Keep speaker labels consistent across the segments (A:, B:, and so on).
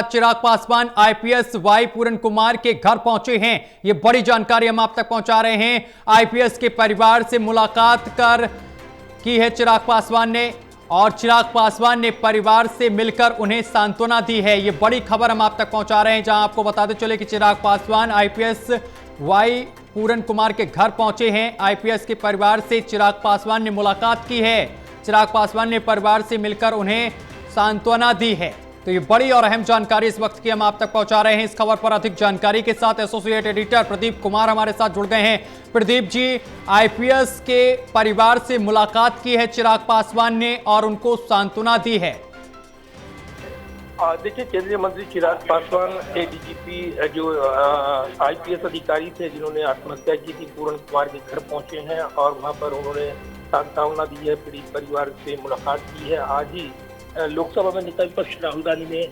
A: Chirag Paswan IPS Y पूरन कुमार के घर पहुंचे हैं। ये बड़ी जानकारी हम आप तक पहुंचा रहे हैं। आईपीएस के परिवार से मुलाकात कर की है चिराग पासवान ने, और चिराग पासवान ने परिवार से मिलकर उन्हें सांत्वना दी है। ये बड़ी खबर हम आप तक पहुंचा रहे हैं, जहां आपको बताते चले कि चिराग पासवान आईपीएस वाई पूरन कुमार के घर पहुंचे हैं। आईपीएस के परिवार से चिराग पासवान ने मुलाकात की है। चिराग पासवान ने परिवार से मिलकर उन्हें सांत्वना दी है। तो ये बड़ी और अहम जानकारी इस वक्त की हम आप तक पहुंचा रहे हैं। इस खबर पर अधिक जानकारी के साथ एसोसिएट एडिटर प्रदीप कुमार हमारे साथ जुड़ गए हैं। प्रदीप जी, आईपीएस के परिवार से मुलाकात की है चिराग पासवान ने और उनको सांत्वना दी है।
B: देखिए, केंद्रीय मंत्री चिराग पासवान एडीजीपी जो आईपीएस अधिकारी थे जिन्होंने आत्महत्या की थी, पूरन कुमार के घर पहुंचे हैं और वहां पर उन्होंने सांत्वना दी है, पीड़ित परिवार से मुलाकात की है। आज ही लोकसभा में नेता विपक्ष राहुल गांधी ने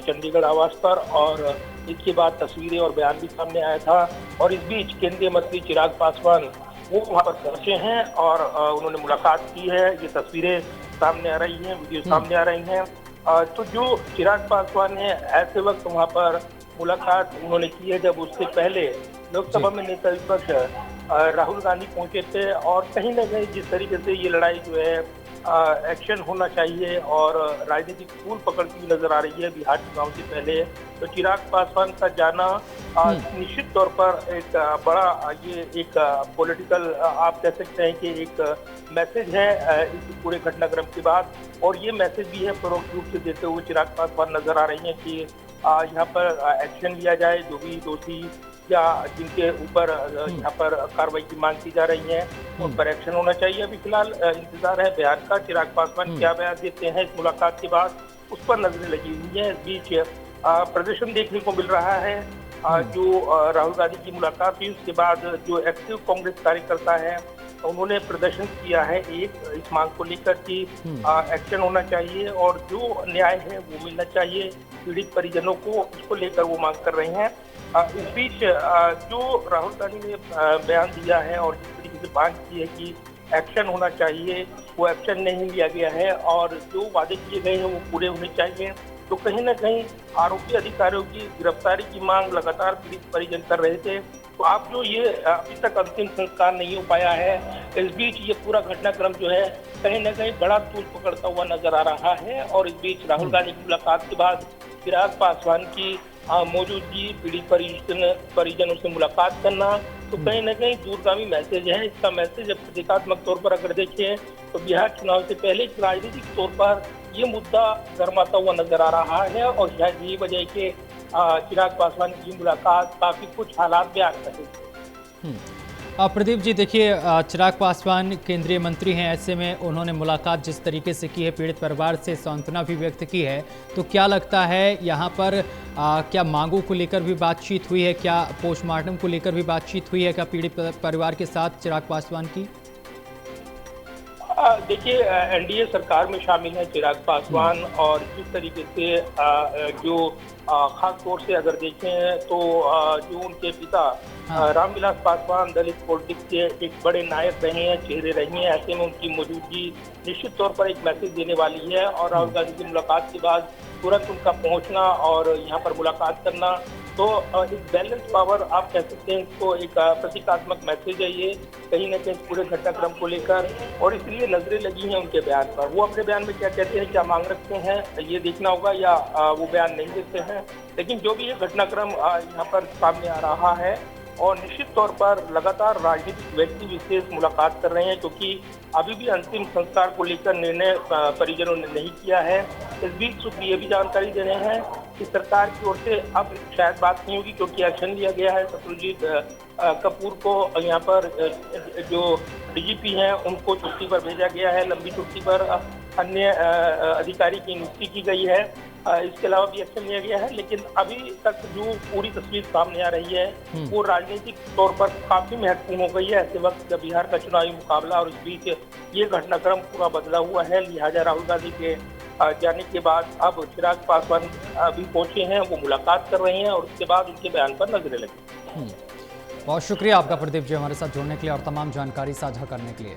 B: चंडीगढ़ आवास पर, और इसके बाद तस्वीरें और बयान भी सामने आया था। और इस बीच केंद्रीय मंत्री चिराग पासवान वो वहां पर पहुंचे हैं और उन्होंने मुलाकात की है। ये तस्वीरें सामने आ रही हैं, वीडियो सामने आ रही हैं। तो जो चिराग पासवान ने ऐसे वक्त वहां पर मुलाकात उन्होंने की है जब उससे पहले लोकसभा में नेता विपक्ष राहुल गांधी पहुंचे थे। और कहीं न कहीं जिस तरीके से ये लड़ाई जो है एक्शन होना चाहिए और राजनीतिक फूल पकड़ती हुई नजर आ रही है बिहार चुनाव से पहले, तो चिराग पासवान का जाना निश्चित तौर पर एक बड़ा ये एक पॉलिटिकल आप कह सकते हैं कि एक मैसेज है इस पूरे घटनाक्रम के बाद। और ये मैसेज भी है परोक्ष रूप से देते हुए चिराग पासवान नजर आ रही हैं कि यहाँ पर एक्शन लिया जाए, जो भी दोषी या जिनके ऊपर यहाँ पर कार्रवाई की मांग की जा रही है उन पर एक्शन होना चाहिए। अभी फिलहाल इंतजार है बयान का, चिराग पासवान क्या बयान देते हैं इस मुलाकात के बाद, उस पर नजरें लगी हुई हैं। इस बीच प्रदर्शन देखने को मिल रहा है। जो राहुल गांधी की मुलाकात हुई उसके बाद जो एक्टिव कांग्रेस कार्यकर्ता है उन्होंने प्रदर्शन किया है इस मांग को लेकर कि एक्शन होना चाहिए और जो न्याय है वो मिलना चाहिए पीड़ित परिजनों को, उसको लेकर वो मांग कर रहे हैं। इस बीच जो राहुल गांधी ने बयान दिया है और जिस तरीके से मांग की है कि एक्शन होना चाहिए, वो एक्शन नहीं लिया गया है और जो वादे किए गए हैं वो पूरे होने चाहिए। तो कहीं ना कहीं आरोपी अधिकारियों की गिरफ्तारी की मांग लगातार पीड़ित परिजन कर रहे थे। तो आप जो ये अभी तक अंतिम संस्कार नहीं हो पाया है, इस बीच ये पूरा घटनाक्रम जो है कहीं ना कहीं बड़ा तूल पकड़ता हुआ नजर आ रहा है। और इस बीच राहुल गांधी की मुलाकात के बाद चिराग पासवान की मौजूदगी, पीड़ित परिजनों से मुलाकात करना, तो कहीं ना कहीं दूरगामी मैसेज है। इसका मैसेज अब प्रतीकात्मक तौर पर अगर देखें तो बिहार चुनाव से पहले राजनीतिक तौर पर ये मुद्दा गर्माता हुआ नजर आ रहा है और शायद यही वजह के चिराग पासवान की मुलाकात काफी कुछ हालात बयान कर रही है।
A: प्रदीप जी, देखिए, चिराग पासवान केंद्रीय मंत्री हैं, ऐसे में उन्होंने मुलाकात जिस तरीके से की है, पीड़ित परिवार से सांत्वना भी व्यक्त की है, तो क्या लगता है यहाँ पर क्या मांगों को लेकर भी बातचीत हुई है, क्या पोस्टमार्टम को लेकर भी बातचीत हुई है क्या पीड़ित परिवार के साथ चिराग पासवान की?
B: देखिए, एनडीए सरकार में शामिल है चिराग पासवान और जिस तरीके से जो खास तौर से अगर देखें तो जो उनके पिता रामविलास पासवान दलित पॉलिटिक्स के एक बड़े नायक रहे हैं, चेहरे रहे हैं। ऐसे में उनकी मौजूदगी निश्चित तौर पर एक मैसेज देने वाली है। और राहुल गांधी की मुलाकात के बाद तुरंत उनका पहुंचना और यहाँ पर मुलाकात करना, तो एक बैलेंस पावर आप कह सकते हैं, इसको एक प्रतीकात्मक मैसेज है ये कहीं ना कहीं पूरे घटनाक्रम को लेकर। और इसलिए नजरें लगी हैं उनके बयान पर। वो अपने बयान में क्या कहते हैं, क्या मांग रखते हैं, ये देखना होगा, या वो बयान नहीं देते हैं। लेकिन जो भी ये घटनाक्रम यहाँ पर सामने आ रहा है, और निश्चित तौर पर लगातार राजनीतिक व्यक्ति विशेष मुलाकात कर रहे हैं, क्योंकि अभी भी अंतिम संस्कार को लेकर निर्णय परिजनों ने नहीं किया है। इस बीच ये भी जानकारी दे रहे हैं कि सरकार की ओर से अब शायद बात नहीं होगी, क्योंकि एक्शन लिया गया है। शत्रुजीत कपूर को यहाँ पर जो डीजीपी हैं उनको छुट्टी पर भेजा गया है, लंबी छुट्टी पर अन्य अधिकारी की नियुक्ति की गई है। इसके अलावा भी एक्शन लिया गया है। लेकिन अभी तक जो पूरी तस्वीर सामने आ रही है वो राजनीतिक तौर पर काफी महत्वपूर्ण हो गई है ऐसे वक्त जब बिहार का चुनावी मुकाबला, और इस बीच ये घटनाक्रम पूरा बदला हुआ है। लिहाजा राहुल गांधी के जाने के बाद अब चिराग पासवान अभी पहुंचे हैं, वो मुलाकात कर रहे हैं और उसके बाद उनके बयान पर नजरें लगी।
A: बहुत शुक्रिया आपका प्रदीप जी, हमारे साथ जुड़ने के लिए और तमाम जानकारी साझा करने के लिए।